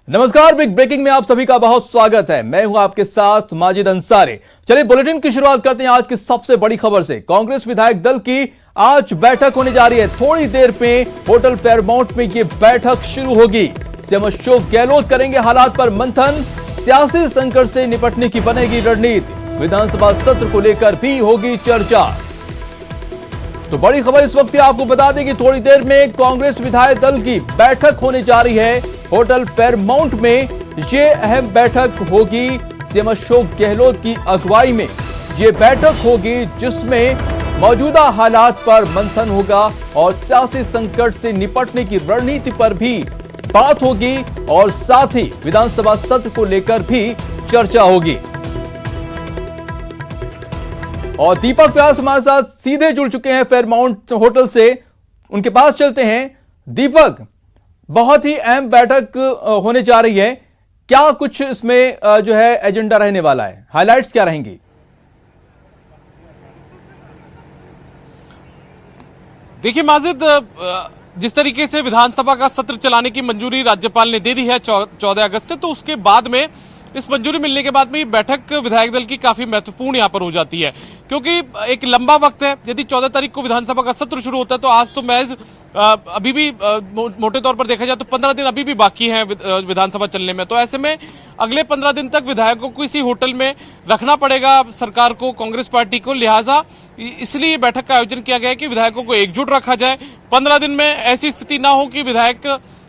नमस्कार, big breaking में आप सभी का बहुत स्वागत है। मैं हूं आपके साथ माजिद अंसारी। चलिए बुलेटिन की शुरुआत करते हैं आज की सबसे बड़ी खबर से। कांग्रेस विधायक दल की आज बैठक होने जा रही है। थोड़ी देर में होटल फेयरमाउंट में यह बैठक शुरू होगी। सीएम अशोक गहलोत करेंगे हालात पर मंथन। सियासी संकट से निपटने की बनेगी रणनीति। विधानसभा सत्र को लेकर भी होगी चर्चा। तो बड़ी खबर इस वक्त आपको बता दें कि थोड़ी देर में कांग्रेस विधायक दल की बैठक होने जा रही है होटल फेयरमाउंट में। ये अहम बैठक होगी सीएम अशोक गहलोत की अगुवाई में। ये बैठक होगी जिसमें मौजूदा हालात पर मंथन होगा और सियासी संकट से निपटने की रणनीति पर भी बात होगी और साथ ही विधानसभा सत्र को लेकर भी चर्चा होगी। और दीपक व्यास हमारे साथ सीधे जुड़ चुके हैं फेयरमाउंट होटल से, उनके पास चलते हैं। दीपक, बहुत ही अहम बैठक होने जा रही है, क्या कुछ इसमें जो है एजेंडा रहने वाला है, हाइलाइट्स क्या रहेंगी? देखिए माजिद, जिस तरीके से विधानसभा का सत्र चलाने की मंजूरी राज्यपाल ने दे दी है 14 अगस्त से, तो उसके बाद में इस मंजूरी मिलने के बाद में ये बैठक विधायक दल की काफी महत्वपूर्ण यहां पर हो जाती है, क्योंकि एक लंबा वक्त है। यदि 14 तारीख को विधानसभा का सत्र शुरू होता है तो आज तो महज अभी भी मोटे तौर पर देखा जाए तो 15 दिन अभी भी बाकी हैं विधानसभा चलने में। तो ऐसे में अगले 15 दिन तक विधायकों को इसी होटल में रखना पड़ेगा सरकार को, कांग्रेस पार्टी को। लिहाजा इसलिए बैठक का आयोजन किया गया है कि विधायकों को एकजुट रखा जाए। 15 दिन में ऐसी स्थिति ना हो कि विधायक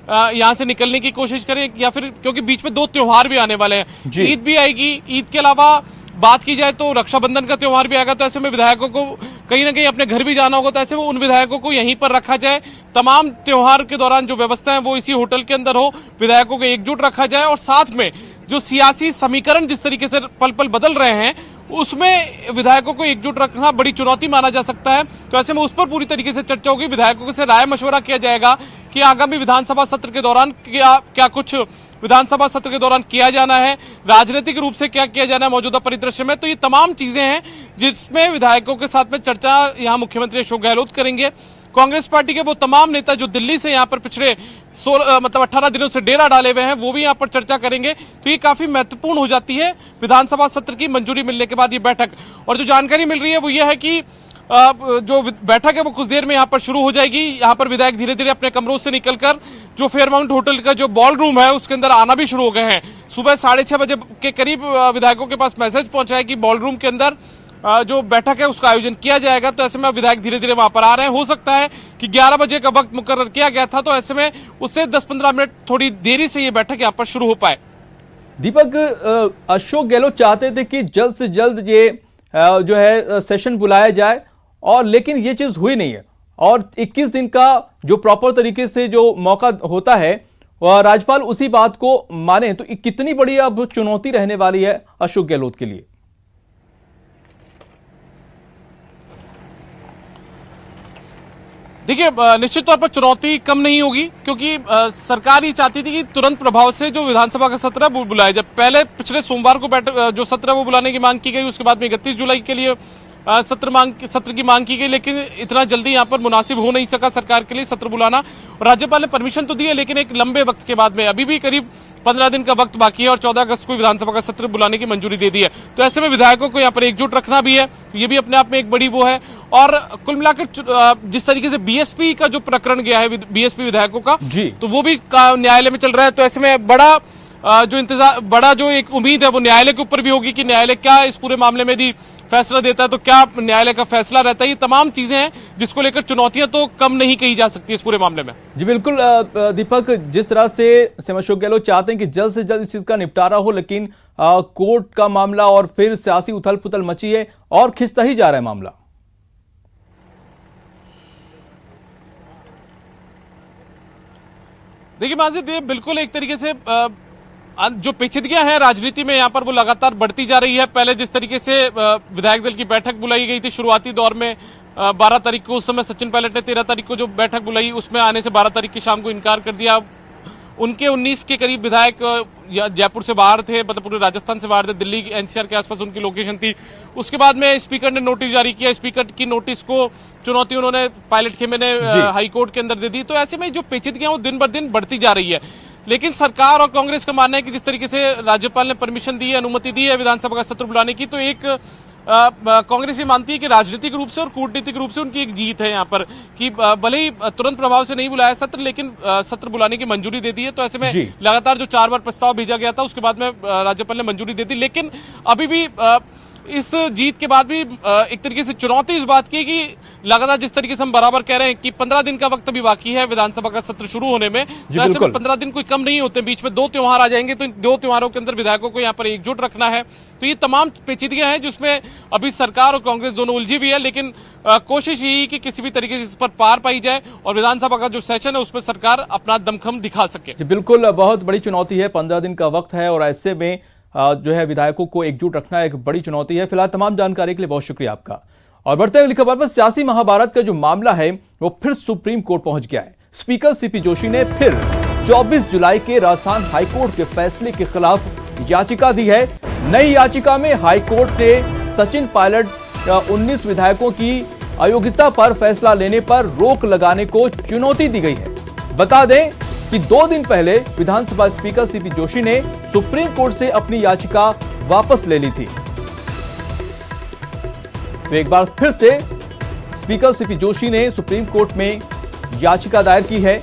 यहां से निकलने की कोशिश करें, या फिर क्योंकि बीच में 2 त्योहार भी आने वाले हैं, ईद भी आएगी। ईद के अलावा बात की जाए तो रक्षाबंधन का त्योहार भी आएगा। तो ऐसे में विधायकों को कहीं ना कहीं अपने घर भी जाना होगा। तो ऐसे में उन विधायकों को यहीं पर रखा जाए। तमाम त्योहार के दौरान जो व्यवस्था है वो इसी होटल के अंदर हो, विधायकों को एकजुट रखा जाए। और साथ में जो सियासी समीकरण जिस तरीके से पल पल बदल रहे हैं, उसमें विधायकों को एकजुट रखना बड़ी चुनौती माना जा सकता है। तो ऐसे में उस पर पूरी तरीके से चर्चा होगी। विधायकों से राय मशवरा किया जाएगा कि आगामी विधानसभा सत्र के दौरान क्या कुछ विधानसभा सत्र के दौरान किया जाना है, राजनीतिक रूप से क्या किया जाना है मौजूदा परिदृश्य में। तो ये तमाम चीजें हैं जिसमें विधायकों के साथ में चर्चा यहाँ मुख्यमंत्री अशोक गहलोत करेंगे। कांग्रेस पार्टी के वो तमाम नेता जो दिल्ली से यहाँ पर पिछले 18 दिनों से डेरा डाले हुए हैं, वो भी यहाँ पर चर्चा करेंगे। तो ये काफी महत्वपूर्ण हो जाती है विधानसभा सत्र की मंजूरी मिलने के बाद ये बैठक। और जो जानकारी मिल रही है वो ये है कि जो बैठक है वो कुछ देर में यहाँ पर शुरू हो जाएगी। यहाँ पर विधायक धीरे धीरे अपने कमरों से निकलकर जो फेयरमाउंट होटल का जो बॉल रूम है उसके अंदर आना भी शुरू हो गए हैं। सुबह 6:30 बजे के करीब विधायकों के पास मैसेज पहुंचा है कि बॉल रूम के अंदर जो बैठक है उसका आयोजन किया जाएगा। तो ऐसे में विधायक धीरे धीरे वहां पर आ रहे हैं। हो सकता है कि 11 बजे का वक्त मुकर्रर किया गया था, तो ऐसे में उससे 10-15 मिनट थोड़ी देरी से ये बैठक यहाँ पर शुरू हो पाए। दीपक, अशोक गहलोत चाहते थे कि जल्द से जल्द ये जो है सेशन बुलाया जाए, और लेकिन ये चीज हुई नहीं है। और 21 दिन का जो प्रॉपर तरीके से जो मौका होता है और राज्यपाल उसी बात को माने, तो कितनी बड़ी अब चुनौती रहने वाली है अशोक गहलोत के लिए? देखिए, निश्चित तौर पर चुनौती कम नहीं होगी, क्योंकि सरकार ये चाहती थी कि तुरंत प्रभाव से जो विधानसभा का सत्र है वो बुलाया जाए। पहले पिछले सोमवार को बैठक जो सत्र है वो बुलाने की मांग की गई, उसके बाद में 31 जुलाई के लिए सत्र की मांग की गई, लेकिन इतना जल्दी यहाँ पर मुनासिब हो नहीं सका सरकार के लिए सत्र बुलाना। और राज्यपाल ने परमिशन तो दी है, लेकिन एक लंबे वक्त के बाद में, अभी भी करीब 15 दिन का वक्त बाकी है और 14 अगस्त को विधानसभा का सत्र बुलाने की मंजूरी दे दी है। तो ऐसे में विधायकों को यहाँ पर एकजुट रखना भी है, ये भी अपने आप में एक बड़ी वो है। और कुल मिलाकर जिस तरीके से बीएसपी का जो प्रकरण गया है बीएसपी विधायकों का, तो वो भी न्यायालय में चल रहा है। तो ऐसे में बड़ा जो एक उम्मीद है वो न्यायालय के ऊपर भी होगी कि न्यायालय क्या इस पूरे मामले में यदि फैसला देता है तो क्या न्यायालय का फैसला रहता है। ये तमाम चीजें हैं जिसको लेकर चुनौतियां तो कम नहीं कही जा सकती इस पूरे मामले में। जी बिल्कुल दीपक, जिस तरह से सीएम अशोक गहलोत चाहते हैं कि जल्द से जल्द इस चीज का निपटारा हो, लेकिन कोर्ट का मामला और फिर सियासी उथल पुथल मची है और खिंचता ही जा रहा है मामला। देखिए माजिद, ये बिल्कुल एक तरीके से जो पेचीदगियां हैं राजनीति में यहाँ पर वो लगातार बढ़ती जा रही है। पहले जिस तरीके से विधायक दल की बैठक बुलाई गई थी शुरुआती दौर में 12 तारीख को, उस समय सचिन पायलट ने 13 तारीख को जो बैठक बुलाई उसमें आने से 12 तारीख की शाम को इनकार कर दिया। उनके 19 के करीब विधायक जयपुर से बाहर थे, मतलब पूरे राजस्थान से बाहर थे, दिल्ली एनसीआर के आसपास उनकी लोकेशन थी। उसके बाद में स्पीकर ने नोटिस जारी किया, स्पीकर की नोटिस को चुनौती उन्होंने पायलट खेमे ने हाईकोर्ट के अंदर दे दी। तो ऐसे में जो पेचीदगियां वो दिन ब दिन बढ़ती जा रही है। लेकिन सरकार और कांग्रेस का मानना है कि जिस तरीके से राज्यपाल ने परमिशन दी है, अनुमति दी है विधानसभा का सत्र बुलाने की, तो एक कांग्रेस ये मानती है कि राजनीतिक रूप से और कूटनीतिक रूप से उनकी एक जीत है यहाँ पर, कि भले ही तुरंत प्रभाव से नहीं बुलाया सत्र, लेकिन सत्र बुलाने की मंजूरी दे दी है। तो ऐसे में लगातार जो 4 बार प्रस्ताव भेजा गया था उसके बाद में राज्यपाल ने मंजूरी दे दी, लेकिन अभी भी इस जीत के बाद भी एक तरीके से चुनौती इस बात की कि लगातार जिस तरीके से हम बराबर कह रहे हैं कि 15 दिन का वक्त अभी बाकी है विधानसभा का सत्र शुरू होने में, तो ऐसे में 15 दिन कोई कम नहीं होते, बीच में 2 त्योहार आ जाएंगे, तो इन 2 त्योहारों के अंदर विधायकों को यहाँ पर एकजुट रखना है। तो ये तमाम पेचीदगियां हैं जिसमें अभी सरकार और कांग्रेस दोनों उलझी भी है, लेकिन कोशिश यही कि किसी भी तरीके से इस पर पार पाई जाए और विधानसभा का जो सेशन है उसमें सरकार अपना दमखम दिखा सके। बिल्कुल, बहुत बड़ी चुनौती है, 15 दिन का वक्त है और ऐसे में जो है विधायकों को एकजुट रखना एक बड़ी चुनौती है। फिलहाल तमाम जानकारी के लिए बहुत शुक्रिया आपका। और बढ़ते हुए खबर पर, सियासी महाभारत का जो मामला है वो फिर सुप्रीम कोर्ट पहुंच गया है। स्पीकर सीपी जोशी ने फिर 24 जुलाई के राजस्थान हाईकोर्ट के फैसले के खिलाफ याचिका दी है। नई याचिका में हाईकोर्ट ने सचिन पायलट 19 विधायकों की अयोग्यता पर फैसला लेने पर रोक लगाने को चुनौती दी गई है। बता दें कि 2 दिन पहले विधानसभा स्पीकर सीपी जोशी ने सुप्रीम कोर्ट से अपनी याचिका वापस ले ली थी। तो एक बार फिर से स्पीकर सीपी जोशी ने सुप्रीम कोर्ट में याचिका दायर की है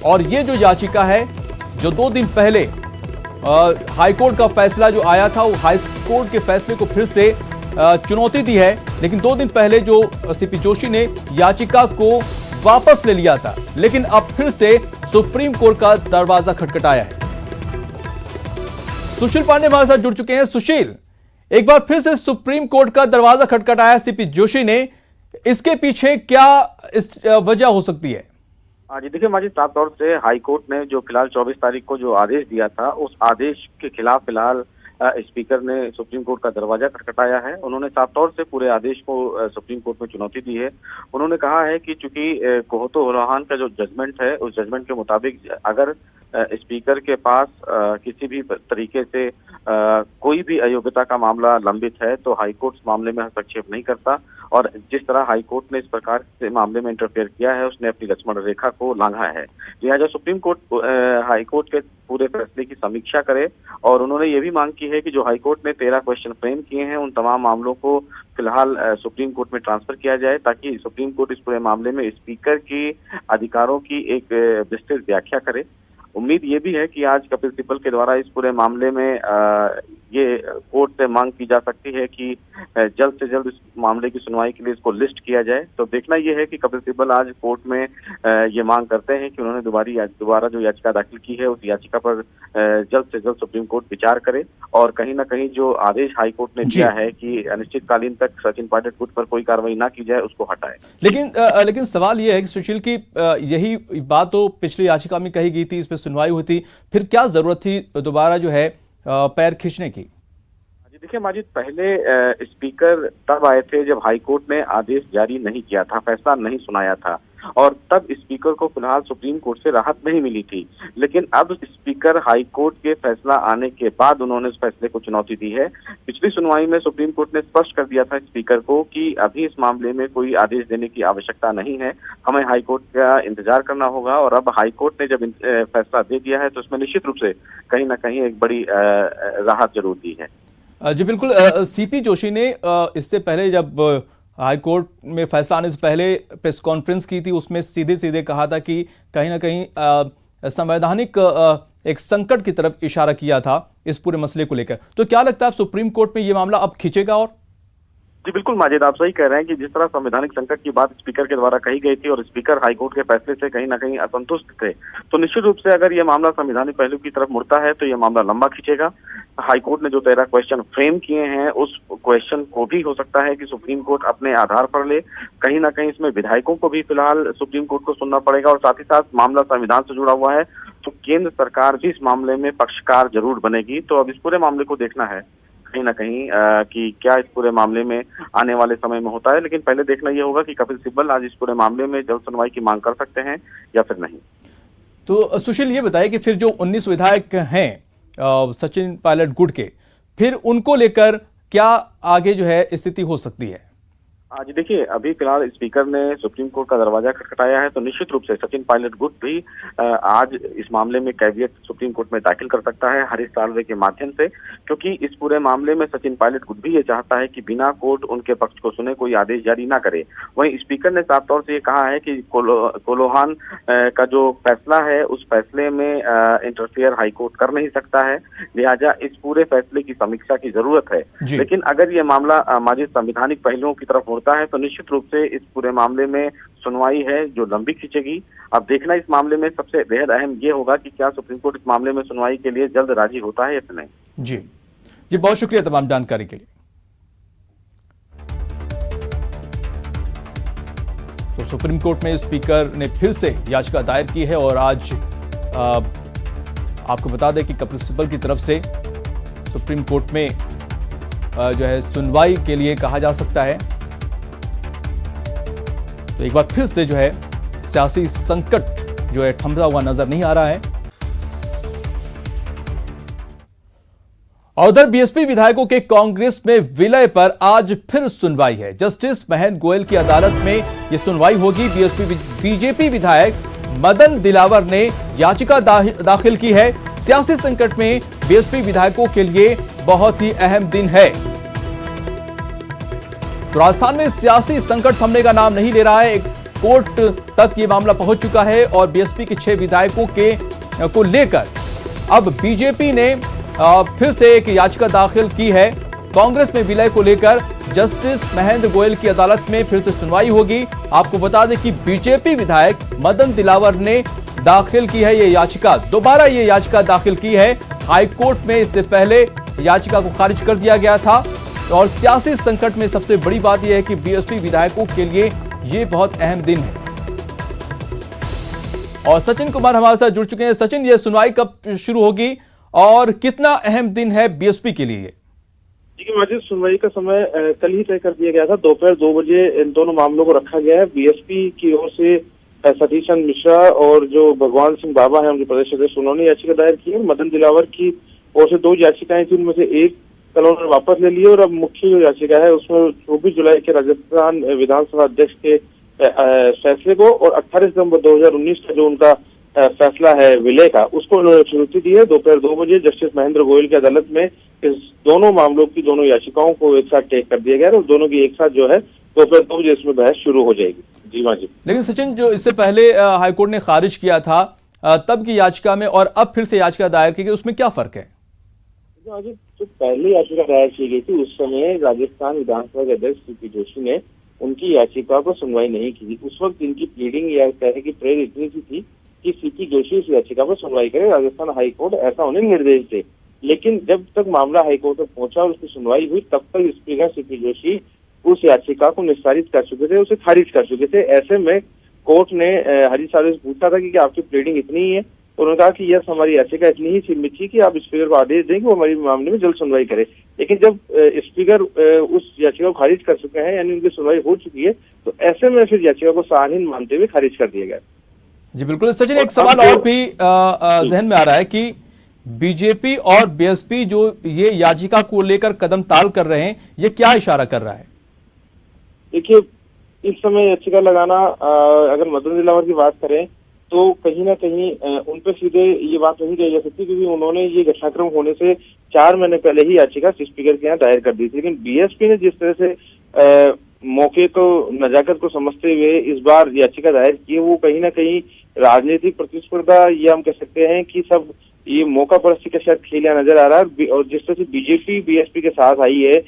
और ये जो याचिका है, जो 2 दिन पहले हाईकोर्ट का फैसला जो आया था, वो हाईकोर्ट के फैसले को फिर से चुनौती दी है। लेकिन 2 दिन पहले जो सीपी जोशी ने याचिका को वापस ले लिया था, लेकिन अब फिर से सुप्रीम कोर्ट का दरवाजा खटखटाया है। सुशील पांडे हमारे साथ जुड़ चुके हैं। सुशील, एक बार फिर से सुप्रीम कोर्ट का दरवाजा खटखटाया सीपी जोशी ने, इसके पीछे क्या इस वजह हो सकती है? जी देखिए माजी, साफ तौर से हाईकोर्ट ने जो फिलहाल 24 तारीख को जो आदेश दिया था, उस आदेश के खिलाफ फिलहाल स्पीकर ने सुप्रीम कोर्ट का दरवाजा खटखटाया है। उन्होंने साफ तौर से पूरे आदेश को सुप्रीम कोर्ट में चुनौती दी है। उन्होंने कहा है कि चूंकि कोहतो हुलाहान का जो जजमेंट है, उस जजमेंट के मुताबिक अगर स्पीकर के पास किसी भी तरीके से कोई भी अयोग्यता का मामला लंबित है तो हाईकोर्ट इस मामले में हस्तक्षेप नहीं करता, और जिस तरह हाईकोर्ट ने इस प्रकार से मामले में इंटरफेयर किया है, उसने अपनी लक्ष्मण रेखा को लांघा है। लिहाजा सुप्रीम कोर्ट हाईकोर्ट के पूरे फैसले की समीक्षा करे, और उन्होंने ये भी मांग की है कि जो हाईकोर्ट ने 13 क्वेश्चन फ्रेम किए हैं, उन तमाम मामलों को फिलहाल सुप्रीम कोर्ट में ट्रांसफर किया जाए, ताकि सुप्रीम कोर्ट इस पूरे मामले में स्पीकर की अधिकारों की एक विस्तृत व्याख्या करे। उम्मीद ये भी है कि आज कपिल सिब्बल के द्वारा इस पूरे मामले में ये कोर्ट से मांग की जा सकती है कि जल्द से जल्द इस मामले की सुनवाई के लिए इसको लिस्ट किया जाए। तो देखना यह है कि कपिल सिब्बल आज कोर्ट में ये मांग करते हैं कि उन्होंने दोबारा जो याचिका दाखिल की है, उस याचिका पर जल्द से जल्द सुप्रीम कोर्ट विचार करे, और कहीं ना कहीं जो आदेश हाईकोर्ट ने दिया है कि अनिश्चितकालीन तक सचिन पायलट गुट पर कोई कार्रवाई ना की जाए, उसको हटाए। लेकिन सवाल यह है कि सुशील की यही बात तो पिछली याचिका में कही गई थी, इस पर सुनवाई हुई थी, फिर क्या जरूरत थी दोबारा जो है पैर खींचने की? देखिए माजिद, पहले स्पीकर तब आए थे जब हाईकोर्ट ने आदेश जारी नहीं किया था, फैसला नहीं सुनाया था, और तब स्पीकर को फिलहाल सुप्रीम कोर्ट से राहत नहीं मिली थी। लेकिन अब स्पीकर हाईकोर्ट के फैसला आने के बाद उन्होंने इस फैसले को चुनौती दी है। पिछली सुनवाई में सुप्रीम कोर्ट ने स्पष्ट कर दिया था स्पीकर को कि अभी इस मामले में कोई आदेश देने की आवश्यकता नहीं है, हमें हाईकोर्ट का इंतजार करना होगा। और अब हाईकोर्ट ने जब फैसला दे दिया है, तो इसमें निश्चित रूप से कहीं ना कहीं एक बड़ी राहत जरूर दी है। जी बिल्कुल। सीपी जोशी ने इससे पहले जब हाईकोर्ट में फैसला आने से पहले प्रेस कॉन्फ्रेंस की थी, उसमें सीधे सीधे कहा था कि कहीं ना कहीं संवैधानिक एक संकट की तरफ इशारा किया था इस पूरे मसले को लेकर। तो क्या लगता है सुप्रीम कोर्ट में ये मामला अब खींचेगा? और जी बिल्कुल माजिद, आप सही कह रहे हैं कि जिस तरह संवैधानिक संकट की बात स्पीकर के द्वारा कही गई थी और स्पीकर हाईकोर्ट के फैसले से कहीं ना कहीं असंतुष्ट थे, तो निश्चित रूप से अगर ये मामला संवैधानिक पहलू की तरफ मुड़ता है तो ये मामला लंबा खींचेगा। हाईकोर्ट ने जो 13 क्वेश्चन फ्रेम किए हैं, उस क्वेश्चन को भी हो सकता है कि सुप्रीम कोर्ट अपने आधार पर ले। कहीं ना कहीं इसमें विधायकों को भी फिलहाल सुप्रीम कोर्ट को सुनना पड़ेगा, और साथ ही साथ मामला संविधान से जुड़ा हुआ है, तो केंद्र सरकार भी इस मामले में पक्षकार जरूर बनेगी। तो अब इस पूरे मामले को देखना है कहीं ना कहीं कि क्या इस पूरे मामले में आने वाले समय में होता है। लेकिन पहले देखना यह होगा कि कपिल सिब्बल आज इस पूरे मामले में जल्द सुनवाई की मांग कर सकते हैं या फिर नहीं। तो सुशील ये बताइए कि फिर जो 19 विधायक हैं सचिन पायलट गुट के, फिर उनको लेकर क्या आगे जो है स्थिति हो सकती है? आज देखिए, अभी फिलहाल स्पीकर ने सुप्रीम कोर्ट का दरवाजा खटखटाया है, तो निश्चित रूप से सचिन पायलट गुट भी आज इस मामले में कैवियट सुप्रीम कोर्ट में दाखिल कर सकता है हरीश साल्वे के माध्यम से, क्योंकि इस पूरे मामले में सचिन पायलट गुट भी ये चाहता है कि बिना कोर्ट उनके पक्ष को सुने कोई आदेश जारी ना करे। वहीं स्पीकर ने साफ तौर से ये कहा है कि कोलोहान का जो फैसला है उस फैसले में इंटरफेयर हाईकोर्ट कर नहीं सकता है, लिहाजा इस पूरे फैसले की समीक्षा की जरूरत है। लेकिन अगर ये मामला माजिद संवैधानिक पहलुओं की तरफ होता है तो निश्चित रूप से इस पूरे मामले में सुनवाई है जो लंबी खींचेगी। अब देखना इस मामले में सबसे बेहद अहम ये होगा कि क्या सुप्रीम कोर्ट इस मामले में सुनवाई के लिए जल्द राजी होता है या नहीं। जी जी, बहुत शुक्रिया तमाम जानकारी के लिए। तो सुप्रीम कोर्ट में स्पीकर ने फिर से याचिका दायर की है और आज आपको बता दें कि कपिल सिब्बल की तरफ से सुप्रीम कोर्ट में जो है सुनवाई के लिए कहा जा सकता है। तो एक बार फिर से जो है सियासी संकट जो है थमता हुआ नजर नहीं आ रहा है। और उधर बीएसपी विधायकों के कांग्रेस में विलय पर आज फिर सुनवाई है। जस्टिस महेंद्र गोयल की अदालत में यह सुनवाई होगी। बीजेपी विधायक मदन दिलावर ने याचिका दाखिल की है। सियासी संकट में बीएसपी विधायकों के लिए बहुत ही अहम दिन है। तो राजस्थान में सियासी संकट थमने का नाम नहीं ले रहा है। कोर्ट तक ये मामला पहुंच चुका है और बीएसपी के 6 विधायकों को लेकर अब बीजेपी ने फिर से एक याचिका दाखिल की है। कांग्रेस में विलय को लेकर जस्टिस महेंद्र गोयल की अदालत में फिर से सुनवाई होगी। आपको बता दें कि बीजेपी विधायक मदन दिलावर ने दाखिल की है ये याचिका, दोबारा ये याचिका दाखिल की है। हाईकोर्ट में इससे पहले याचिका को खारिज कर दिया गया था। और सियासी संकट में सबसे बड़ी बात यह है कि बीएसपी विधायकों के लिए ये बहुत अहम दिन है। और सचिन कुमार हमारे साथ जुड़ चुके हैं। सचिन, ये सुनवाई कब शुरू होगी और कितना अहम दिन है बीएसपी के लिए? देखिए माजिद, सुनवाई का समय कल ही तय कर दिया गया था। दोपहर 2 बजे इन दोनों मामलों को रखा गया है। बीएसपी की ओर से सतीश चंद्र मिश्रा और जो भगवान सिंह बाबा है उनके प्रदेश अध्यक्ष, उन्होंने याचिका दायर की है। मदन दिलावर की ओर से 2 याचिकाएं थी, उनमें से एक कल उन्होंने वापस ले ली और अब मुख्य जो याचिका है उसमें 24 जुलाई के राजस्थान विधानसभा अध्यक्ष के फैसले को और 18 सितंबर 2019 का जो उनका फैसला है विलय का, उसको उन्होंने चुनौती दी है। दोपहर 2 बजे जस्टिस महेंद्र गोयल की अदालत में इस दोनों मामलों की दोनों याचिकाओं को एक साथ टेक कर दिया गया और दोनों की एक साथ जो है दोपहर 2 बजे इसमें बहस शुरू हो जाएगी। जी माजिद। लेकिन सचिन, जो इससे पहले हाईकोर्ट ने खारिज किया था तब की याचिका में और अब फिर से याचिका दायर की गई, उसमें क्या फर्क है? जो पहले याचिका दायर की गई थी उस समय राजस्थान विधानसभा के अध्यक्ष सीपी जोशी ने उनकी याचिका को सुनवाई नहीं की थी। उस वक्त इनकी प्लीडिंग या कहने की प्रेयर इतनी थी कि सीपी जोशी उस याचिका पर सुनवाई करे। राजस्थान हाईकोर्ट ऐसा उन्हें निर्देश दे, लेकिन जब तक मामला हाईकोर्ट तक पहुंचा और उसकी सुनवाई हुई तब तक स्पीकर सीपी जोशी उस याचिका को निस्तारित कर चुके थे, उसे खारिज कर चुके थे। ऐसे में कोर्ट ने हरीश साल्वे से पूछा था कि आपकी प्लीडिंग इतनी ही है, तो उन्होंने कहा कि यस, हमारी याचिका इतनी ही सीमित थी कि आप स्पीकर को आदेश दें कि वो हमारी मामले में जल्द सुनवाई करे। लेकिन जब स्पीकर उस याचिका को खारिज कर चुके हैं, यानी उनकी सुनवाई हो चुकी है, तो ऐसे में फिर याचिका को सहारहीन मानते हुए खारिज कर दिया गया। जी बिल्कुल। सचिन, एक सवाल और भी जहन में आ रहा है कि बीजेपी और बीएसपी जो ये याचिका को लेकर कदम ताल कर रहे हैं, ये क्या इशारा कर रहा है? देखिए, इस समय याचिका लगाना, अगर मदन दिलावर की बात करें तो कहीं ना कहीं उन पर सीधे ये बात नहीं कही जा सकती, क्योंकि उन्होंने ये घटनाक्रम होने से 4 महीने पहले ही याचिका स्पीकर के यहाँ दायर कर दी थी। लेकिन बीएसपी ने जिस तरह से मौके को, नजाकत को समझते हुए इस बार याचिका दायर की है, वो कहीं ना कहीं राजनीतिक प्रतिस्पर्धा, या हम कह सकते हैं कि सब ये मौका परस्ती का शायद खेल नजर आ रहा है। और जिस तरह से बीजेपी बीएसपी के साथ आई है,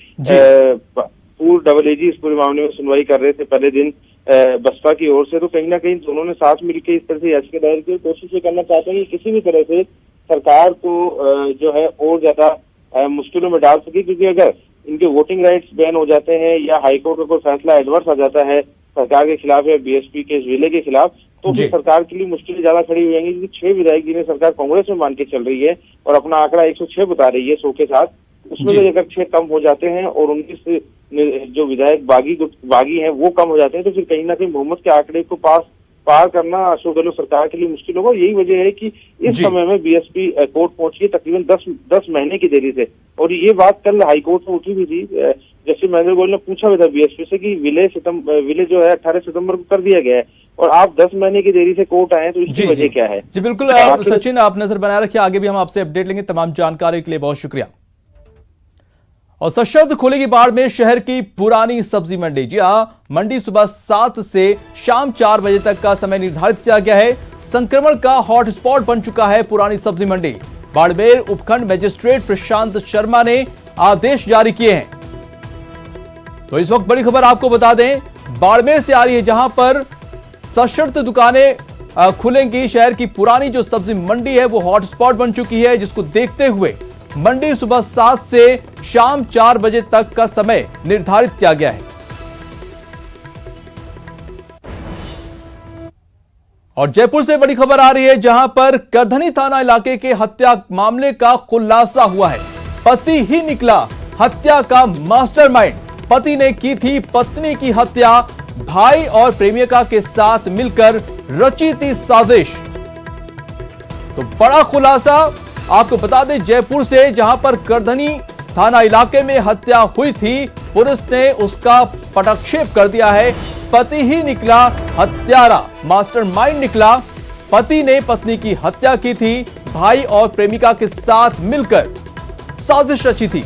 पूर्व डबल एजी इस पूरे मामले में सुनवाई कर रहे थे पहले दिन बसपा की ओर से, तो कहीं ना कहीं दोनों ने साथ मिलकर इस तरह से याचिका दायर की। कोशिश ये करना चाहते हैं कि किसी भी तरह से सरकार को जो है और ज्यादा मुश्किलों में डाल सके, क्योंकि अगर इनके वोटिंग राइट्स बैन हो जाते हैं या हाईकोर्ट का कोई फैसला एडवर्स आ जाता है सरकार के खिलाफ या बीएसपी के इस विलय के खिलाफ, तो फिर सरकार के लिए मुश्किलें ज्यादा खड़ी हो जाएंगी। क्योंकि 6 विधायक जिन्हें सरकार कांग्रेस में मान के चल रही है और अपना आंकड़ा 106 बता रही है 100 के साथ, उसमें से अगर 6 कम हो जाते हैं और 19 जो विधायक बागी हैं वो कम हो जाते हैं, तो फिर कहीं ना कहीं बहुमत के आंकड़े को पार करना अशोक गहलोत सरकार के लिए मुश्किल होगा। यही वजह है कि इस समय में बीएसपी कोर्ट पहुंची है तकरीबन 10 महीने की देरी से। और ये बात कल हाईकोर्ट में उठी भी थी, जस्टिस महेंद्र गोयल ने पूछा भी था बीएसपी से कि विलय जो है 18 सितंबर को कर दिया गया है और आप 10 महीने की देरी से कोर्ट आए, तो इसकी वजह क्या है? जी बिल्कुल सचिन, आप नजर बनाए रखिए, आगे भी हम आपसे अपडेट लेंगे। तमाम जानकारी के लिए बहुत शुक्रिया। और सशर्त खुलेगी बाड़मेर शहर की पुरानी सब्जी मंडी। जी हां, मंडी सुबह 7 से शाम 4 बजे तक का समय निर्धारित किया गया है। संक्रमण का हॉटस्पॉट बन चुका है पुरानी सब्जी मंडी। बाड़मेर उपखंड मजिस्ट्रेट प्रशांत शर्मा ने आदेश जारी किए हैं। तो इस वक्त बड़ी खबर आपको बता दें, बाड़मेर से आ रही है, जहां पर सशर्त दुकानें खुलेंगी। शहर की पुरानी जो सब्जी मंडी है वो हॉटस्पॉट बन चुकी है, जिसको देखते हुए मंडी सुबह 7 से शाम 4 बजे तक का समय निर्धारित किया गया है। और जयपुर से बड़ी खबर आ रही है, जहां पर करधनी थाना इलाके के हत्या मामले का खुलासा हुआ है। पति ही निकला हत्या का मास्टरमाइंड। पति ने की थी पत्नी की हत्या, भाई और प्रेमिका के साथ मिलकर रची थी साजिश। तो बड़ा खुलासा आपको बता दें जयपुर से, जहां पर करधनी थाना इलाके में हत्या हुई थी, पुलिस ने उसका पटाक्षेप कर दिया है। पति ही निकला हत्यारा, मास्टरमाइंड निकला। पति ने पत्नी की हत्या की थी, भाई और प्रेमिका के साथ मिलकर साजिश रची थी।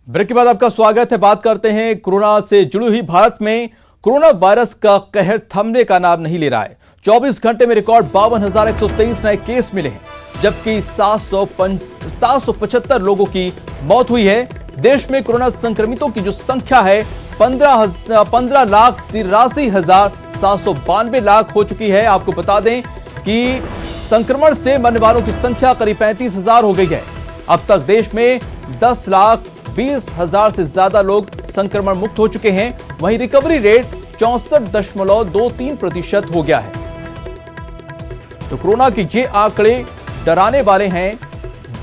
ब्रेक के बाद आपका स्वागत है। बात करते हैं कोरोना से जुड़ी हुई। भारत में कोरोना वायरस का कहर थमने का नाम नहीं ले रहा है। 24 घंटे में रिकॉर्ड 52,123 नए केस मिले हैं, जबकि 775 लोगों की मौत हुई है। देश में कोरोना संक्रमितों की जो संख्या है 15,83,792 लाख हो चुकी है। आपको बता दें कि संक्रमण से मरने वालों की संख्या करीब 35,000 हो गई है। अब तक देश में 10,20,000 से ज्यादा लोग संक्रमण मुक्त हो चुके हैं। वहीं रिकवरी रेट 64.23% हो गया है। तो कोरोना के ये आंकड़े डराने वाले हैं।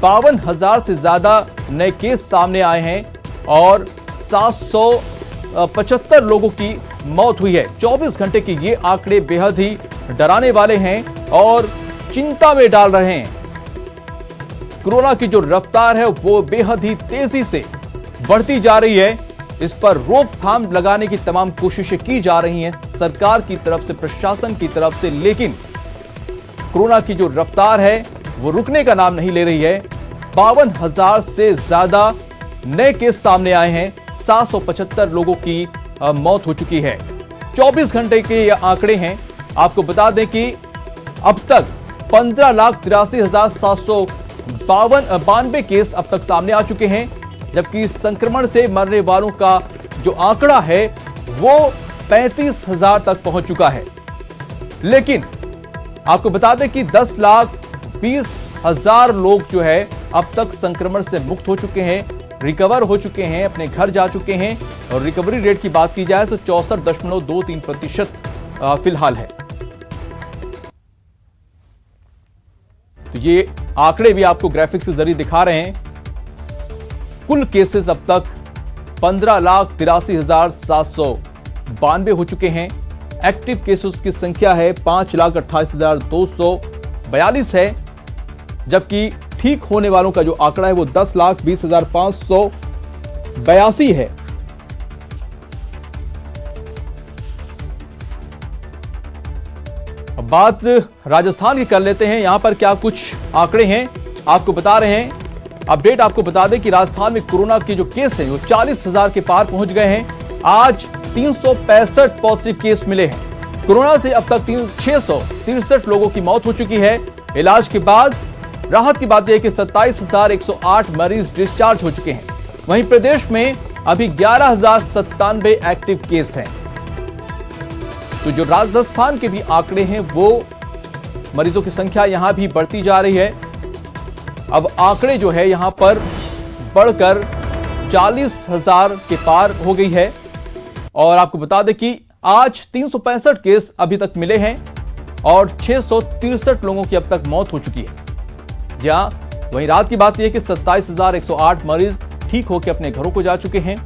52,000 से ज्यादा नए केस सामने आए हैं और 775 लोगों की मौत हुई है। 24 घंटे के ये आंकड़े बेहद ही डराने वाले हैं और चिंता में डाल रहे हैं। कोरोना की जो रफ्तार है वो बेहद ही तेजी से बढ़ती जा रही है। इस पर रोकथाम लगाने की तमाम कोशिशें की जा रही हैं सरकार की तरफ से, प्रशासन की तरफ से, लेकिन कोरोना की जो रफ्तार है वो रुकने का नाम नहीं ले रही है। 52,000 से ज्यादा नए केस सामने आए हैं। 775 लोगों की मौत हो चुकी है। 24 घंटे के ये आंकड़े हैं। आपको बता दें कि अब तक 15,83,792 केस अब तक सामने आ चुके हैं, जबकि संक्रमण से मरने वालों का जो आंकड़ा है वो 35,000 तक पहुंच चुका है। लेकिन आपको बता दें कि 10,20,000 लोग जो है अब तक संक्रमण से मुक्त हो चुके हैं, रिकवर हो चुके हैं, अपने घर जा चुके हैं। और रिकवरी रेट की बात की जाए तो 64.23% फिलहाल है। तो ये आंकड़े भी आपको ग्राफिक्स के जरिए दिखा रहे हैं। कुल केसेस अब तक 15,83,792 हो चुके हैं। एक्टिव केसेस की संख्या है 5,28,242 है, जबकि ठीक होने वालों का जो आंकड़ा है वो 10,20,582 है। अब बात राजस्थान की कर लेते हैं। यहां पर क्या कुछ आंकड़े हैं आपको बता रहे हैं। अपडेट आपको बता दें कि राजस्थान में कोरोना के जो केस हैं वो 40,000 के पार पहुंच गए हैं। आज 365 पॉजिटिव केस मिले हैं। कोरोना से अब तक 663 लोगों की मौत हो चुकी है। इलाज के बाद राहत की बात यह है कि 27,108 मरीज डिस्चार्ज हो चुके हैं। वहीं प्रदेश में अभी 11,097 एक्टिव केस हैं। तो जो राजस्थान के भी आंकड़े हैं वो मरीजों की संख्या यहां भी बढ़ती जा रही है। अब आंकड़े जो है यहां पर बढ़कर 40,000 के पार हो गई है। और आपको बता दें कि आज 365 केस अभी तक मिले हैं और 663 लोगों की अब तक मौत हो चुकी है। जहां वहीं रात की बात यह कि 27,108 मरीज ठीक होकर अपने घरों को जा चुके हैं।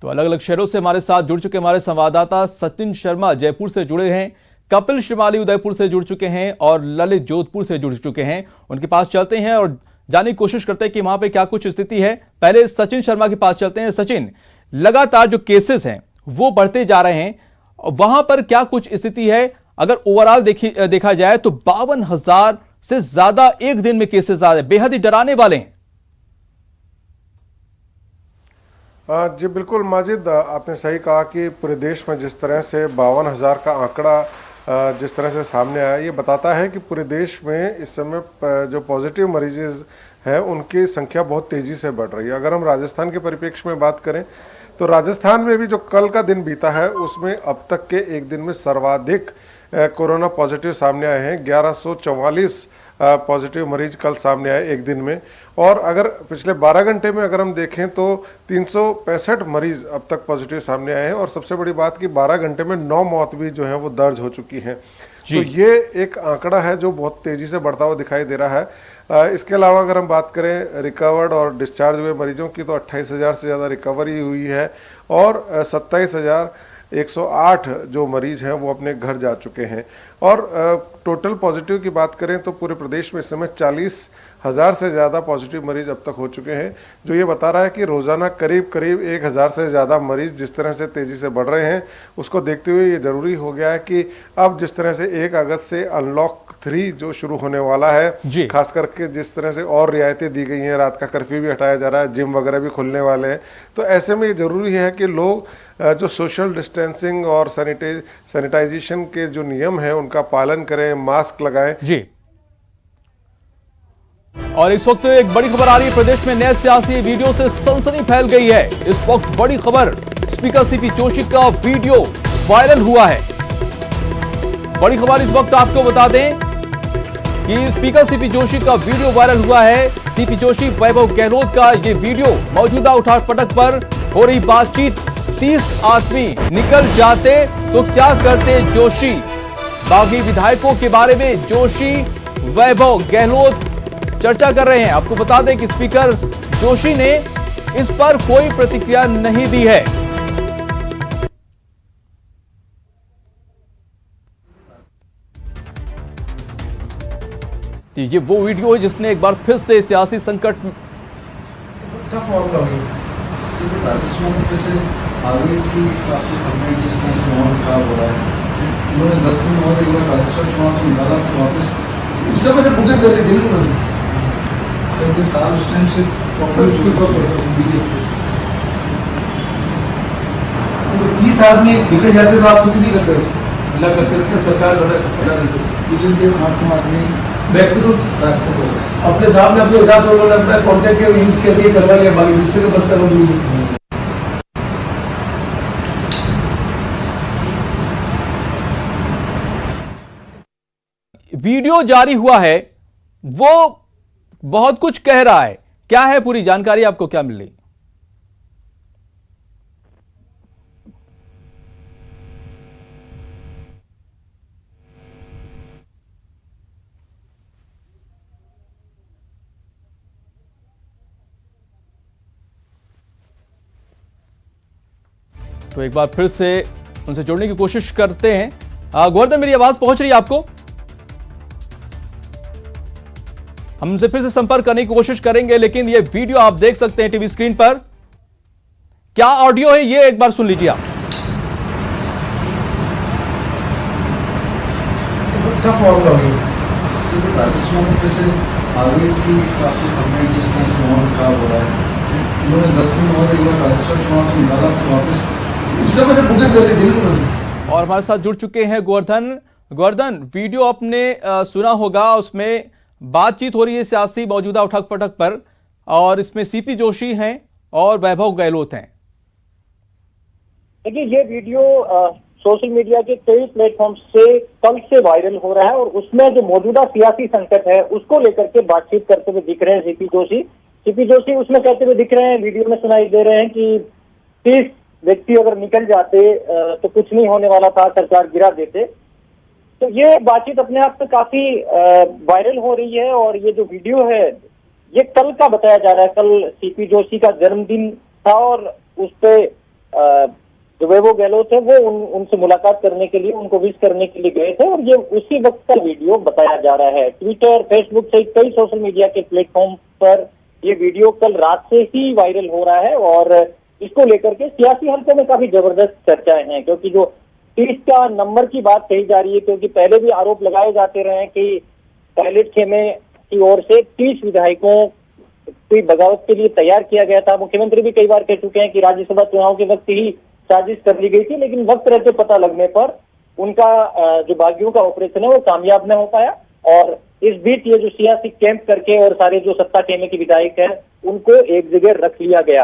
तो अलग अलग शहरों से हमारे साथ जुड़ चुके हमारे संवाददाता सचिन शर्मा जयपुर से जुड़े हैं, कपिल श्रीमाली उदयपुर से जुड़ चुके हैं और ललित जोधपुर से जुड़ चुके हैं। उनके पास चलते हैं और जानने की कोशिश करते हैं कि वहां पे क्या कुछ स्थिति है। पहले सचिन शर्मा के पास चलते हैं। सचिन, लगातार जो केसेस हैं वो बढ़ते जा रहे हैं, वहां पर क्या कुछ स्थिति है? अगर ओवरऑल देखा जाए तो 52,000 से ज्यादा एक दिन में केसेस आ रहे, बेहद ही डराने वाले हैं। जी बिल्कुल माजिद, आपने सही कहा कि पूरे देश में जिस तरह से 52,000 का आंकड़ा जिस तरह से सामने आया, ये बताता है कि पूरे देश में इस समय जो पॉजिटिव मरीज हैं उनकी संख्या बहुत तेज़ी से बढ़ रही है। अगर हम राजस्थान के परिप्रेक्ष्य में बात करें तो राजस्थान में भी जो कल का दिन बीता है उसमें अब तक के एक दिन में सर्वाधिक कोरोना पॉजिटिव सामने आए हैं। 1144 पॉजिटिव मरीज कल सामने आए एक दिन में, और अगर पिछले 12 घंटे में अगर हम देखें तो 365 मरीज अब तक पॉजिटिव सामने आए हैं। और सबसे बड़ी बात कि 12 घंटे में 9 मौत भी जो है वो दर्ज हो चुकी हैं। तो ये एक आंकड़ा है जो बहुत तेजी से बढ़ता हुआ दिखाई दे रहा है। इसके अलावा अगर हम बात करें रिकवर्ड और डिस्चार्ज हुए मरीजों की तो 28,000 से ज़्यादा रिकवरी हुई है और 27,108 जो मरीज हैं वो अपने घर जा चुके हैं। और टोटल पॉजिटिव की बात करें तो पूरे प्रदेश में इस समय 40,000 से ज़्यादा पॉजिटिव मरीज अब तक हो चुके हैं, जो ये बता रहा है कि रोज़ाना करीब 1,000 से ज़्यादा मरीज जिस तरह से तेज़ी से बढ़ रहे हैं, उसको देखते हुए ये ज़रूरी हो गया है कि अब जिस तरह से 1 अगस्त से अनलॉक 3 जो शुरू होने वाला है, खास करके जिस तरह से और रियायतें दी गई हैं, रात का कर्फ्यू भी हटाया जा रहा है, जिम वगैरह भी खुलने वाले हैं, तो ऐसे में ये ज़रूरी है कि लोग जो सोशल डिस्टेंसिंग और सैनिटाइजेशन के जो नियम हैं उनका पालन करें, मास्क लगाएं। जी, और इस वक्त एक बड़ी खबर आ रही है, प्रदेश में नए सियासी वीडियो से सनसनी फैल गई है। इस वक्त बड़ी खबर, स्पीकर सीपी जोशी का वीडियो वायरल हुआ है। बड़ी खबर इस वक्त आपको बता दें कि स्पीकर सीपी जोशी का वीडियो वायरल हुआ है। सीपी जोशी वैभव गहलोत का ये वीडियो, मौजूदा उठाव पटक पर हो रही बातचीत, 30 आदमी निकल जाते तो क्या करते जोशी, बागी विधायकों के बारे में जोशी वैभव गहलोत चर्चा कर रहे हैं। आपको बता दें कि स्पीकर जोशी ने इस पर कोई प्रतिक्रिया नहीं दी है। ये वो वीडियो है जिसने एक बार फिर से सियासी संकट राजस्थान में से आगे की काफी खबरें जिस तरह से माहौल खराब हो रहा है, उन्होंने 10 दिन बाद एक बार राजस्थान चुनाव से निकाला तो वापस उससे मुझे बुकिंग कर ली दिल्ली में, उस टाइम से बीजेपी 30 आदमी निकल जाते तो आप कुछ नहीं करते, अल्लाह करते सरकार आदमी बैक तो अपने साहब ने अपने हिसाब से उन्होंने अपना कॉन्टेक्ट यूज करके करवा लिया, बाकी दूसरे के बस का वीडियो जारी हुआ है, वो बहुत कुछ कह रहा है। क्या है पूरी जानकारी, आपको क्या मिल रही? तो एक बार फिर से उनसे जुड़ने की कोशिश करते हैं। गोवर्धन, मेरी आवाज पहुंच रही है आपको? हम उनसे फिर से संपर्क करने की कोशिश करेंगे, लेकिन ये वीडियो आप देख सकते हैं टीवी स्क्रीन पर। क्या ऑडियो है ये एक बार सुन लीजिए आप। राजस्थान में से आगे की काफी खबरें जिस तरह से माहौल खराब हो रहा है, उन्होंने 10 दिन बाद एक बार राजस्थान चुनाव से निकाला तो वापस उससे मुझे बुकिंग कर ली दिल्ली में। और हमारे साथ जुड़ चुके हैं गोवर्धन, वीडियो आपने सुना होगा, उसमें बातचीत हो रही है सियासी मौजूदा उठक पटक पर, और इसमें सीपी जोशी हैं और वैभव गहलोत हैं। देखिए, ये वीडियो सोशल मीडिया के कई प्लेटफॉर्म से कल से वायरल हो रहा है और उसमें जो मौजूदा सियासी संकट है उसको लेकर के बातचीत करते हुए दिख रहे हैं सीपी जोशी उसमें कहते हुए दिख रहे हैं, वीडियो में सुनाई दे रहे हैं कि 30 व्यक्ति अगर निकल जाते तो कुछ नहीं होने वाला था, सरकार गिरा देते। तो ये बातचीत अपने आप में काफी वायरल हो रही है और ये जो वीडियो है ये कल का बताया जा रहा है। कल सीपी जोशी का जन्मदिन था और उस पे जो वैभव गहलोत है वो उनसे मुलाकात करने के लिए, उनको विश करने के लिए गए थे और ये उसी वक्त का वीडियो बताया जा रहा है। ट्विटर, फेसबुक सहित कई सोशल मीडिया के प्लेटफॉर्म पर ये वीडियो कल रात से ही वायरल हो रहा है और इसको लेकर के सियासी हलकों में काफी जबरदस्त चर्चाएं हैं, क्योंकि जो 30 का नंबर की बात कही जा रही है, क्योंकि पहले भी आरोप लगाए जाते रहे कि पायलट खेमे की ओर से 30 विधायकों को बगावत के लिए तैयार किया गया था। मुख्यमंत्री भी कई बार कह चुके हैं कि राज्यसभा चुनाव के वक्त ही साजिश कर ली गई थी, लेकिन वक्त रहते पता लगने पर उनका जो बागियों का ऑपरेशन है वो कामयाब न हो पाया और इस बीच ये जो सियासी कैंप करके और सारे जो सत्ता खेमे के विधायक हैं उनको एक जगह रख लिया गया।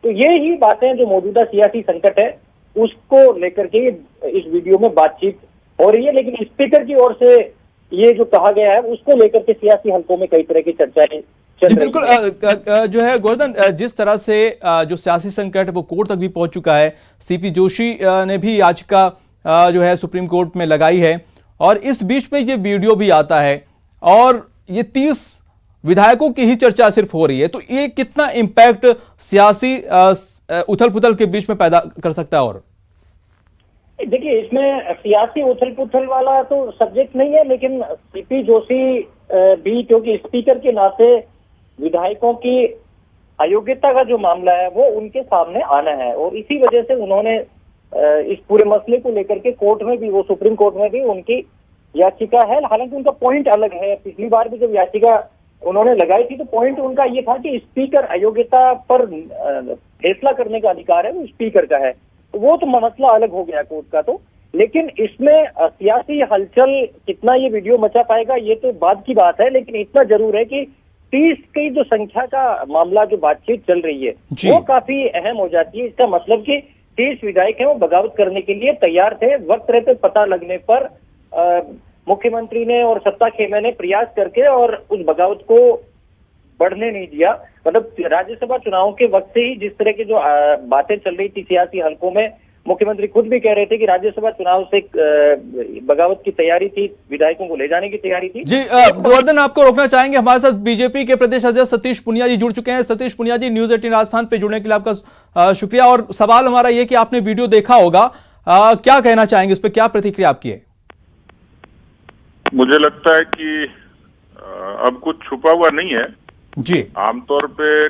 तो ये ही बातें जो मौजूदा सियासी संकट है उसको लेकर के इस वीडियो में बातचीत हो रही है, लेकिन स्पीकर की ओर से ये जो कहा गया है उसको लेकर के सियासी हलकों में कई तरह की चर्चाएं जी बिल्कुल। जो है गोवर्धन, जिस तरह से जो सियासी संकट है वो कोर्ट तक भी पहुंच चुका है, सीपी जोशी ने भी याचिका जो है सुप्रीम कोर्ट में लगाई है और इस बीच में ये वीडियो भी आता है और ये 30 विधायकों की ही चर्चा सिर्फ हो रही है, तो ये कितना इंपैक्ट सियासी उथल पुथल के बीच में पैदा कर सकता है? और देखिए, इसमें सियासी उथल पुथल वाला तो सब्जेक्ट नहीं है, लेकिन सीपी जोशी भी क्योंकि स्पीकर के नाते विधायकों की अयोग्यता का जो मामला है वो उनके सामने आना है और इसी वजह से उन्होंने इस पूरे मसले को लेकर के कोर्ट में भी, वो सुप्रीम कोर्ट में भी उनकी याचिका है। हालांकि उनका पॉइंट अलग है। पिछली बार भी जब याचिका उन्होंने लगाई थी तो पॉइंट उनका ये था कि स्पीकर अयोग्यता पर फैसला करने का अधिकार है वो स्पीकर का है, तो वो तो मसला अलग हो गया कोर्ट का। तो लेकिन इसमें सियासी हलचल कितना ये वीडियो मचा पाएगा ये तो बाद की बात है, लेकिन इतना जरूर है कि 30 की जो संख्या का मामला, जो बातचीत चल रही है वो काफी अहम हो जाती है। इसका मतलब कि 30 विधायक हैं वो बगावत करने के लिए तैयार थे। वक्त रहते पता लगने पर मुख्यमंत्री ने और सत्ता खेमे ने प्रयास करके और उस बगावत को बढ़ने नहीं दिया। मतलब राज्यसभा चुनाव के वक्त से ही जिस तरह की जो बातें चल रही थी सियासी हलकों में, मुख्यमंत्री खुद भी कह रहे थे कि राज्यसभा चुनाव से बगावत की तैयारी थी, विधायकों को ले जाने की तैयारी थी। जी गोवर्धन, आपको रोकना चाहेंगे। हमारे साथ बीजेपी के प्रदेश अध्यक्ष सतीश पुनिया जी जुड़ चुके हैं। सतीश पुनिया जी, न्यूज 18 राजस्थान पे जुड़ने के लिए आपका शुक्रिया। और सवाल हमारा ये कि आपने वीडियो देखा होगा, क्या कहना चाहेंगे इस पर, क्या प्रतिक्रिया आपकी है? मुझे लगता है कि अब कुछ छुपा हुआ नहीं है जी। आमतौर पे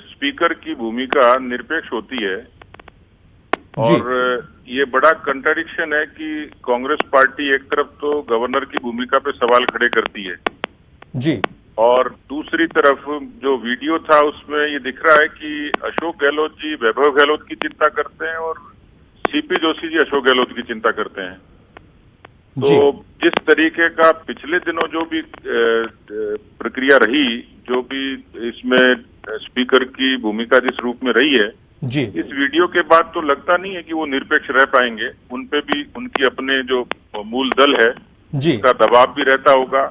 स्पीकर की भूमिका निरपेक्ष होती है और ये बड़ा कंट्राडिक्शन है कि कांग्रेस पार्टी एक तरफ तो गवर्नर की भूमिका पे सवाल खड़े करती है जी, और दूसरी तरफ जो वीडियो था उसमें ये दिख रहा है कि अशोक गहलोत जी वैभव गहलोत की चिंता करते हैं और सीपी जोशी जी अशोक गहलोत की चिंता करते हैं। तो जिस तरीके का पिछले दिनों जो भी प्रक्रिया रही, जो भी इसमें स्पीकर की भूमिका जिस रूप में रही है जी, इस वीडियो के बाद तो लगता नहीं है कि वो निरपेक्ष रह पाएंगे। उन पे भी उनकी अपने जो मूल दल है जी उसका दबाव भी रहता होगा।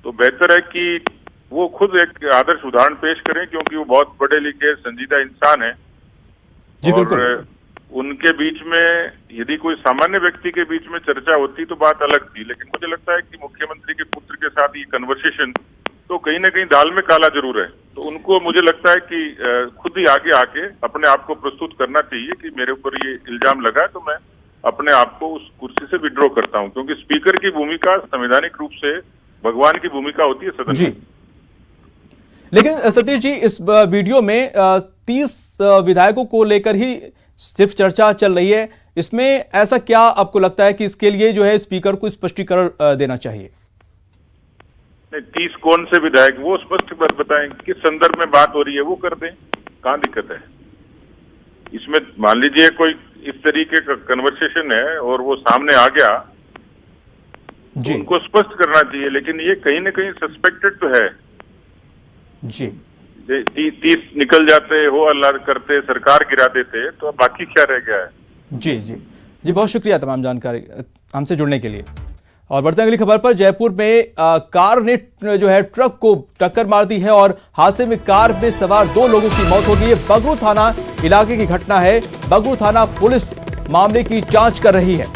तो बेहतर है कि वो खुद एक आदर्श उदाहरण पेश करें, क्योंकि वो बहुत पढ़े लिखे संजीदा इंसान है जी, और बिल्कुल। उनके बीच में यदि कोई सामान्य व्यक्ति के बीच में चर्चा होती तो बात अलग थी, लेकिन मुझे लगता है कि मुख्यमंत्री के पुत्र के साथ ये कन्वर्सेशन तो कहीं ना कहीं दाल में काला जरूर है। तो उनको मुझे लगता है कि खुद ही आगे आके अपने आप को प्रस्तुत करना चाहिए कि मेरे ऊपर ये इल्जाम लगा है तो मैं अपने आप को उस कुर्सी से विड्रॉ करता हूं, क्योंकि स्पीकर की भूमिका संवैधानिक रूप से भगवान की भूमिका होती है सदन में। लेकिन सतीश जी, इस वीडियो में 30 विधायकों को लेकर ही सिर्फ चर्चा चल रही है। इसमें ऐसा क्या आपको लगता है कि इसके लिए जो है स्पीकर को स्पष्टीकरण देना चाहिए? 30 कौन से विधायक, वो स्पष्ट बताएं, किस संदर्भ में बात हो रही है वो कर दें, कहां दिक्कत है इसमें? मान लीजिए कोई इस तरीके का कन्वर्सेशन है और वो सामने आ गया तो उनको स्पष्ट करना चाहिए, लेकिन ये कहीं ना कहीं सस्पेक्टेड तो है जी। 30 निकल जाते हो अल्लाह करते सरकार गिरा देते तो अब बाकी क्या रह गया है? जी जी जी, बहुत शुक्रिया तमाम जानकारी हमसे जुड़ने के लिए। और बढ़ते अगली खबर पर, जयपुर में कार ने जो है ट्रक को टक्कर मार दी है और हादसे में कार में सवार 2 लोगों की मौत हो गई है। बगरू थाना इलाके की घटना है। बगरू थाना पुलिस मामले की जांच कर रही है।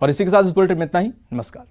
और इसी के साथ इस बुलेटिन में इतना ही। नमस्कार।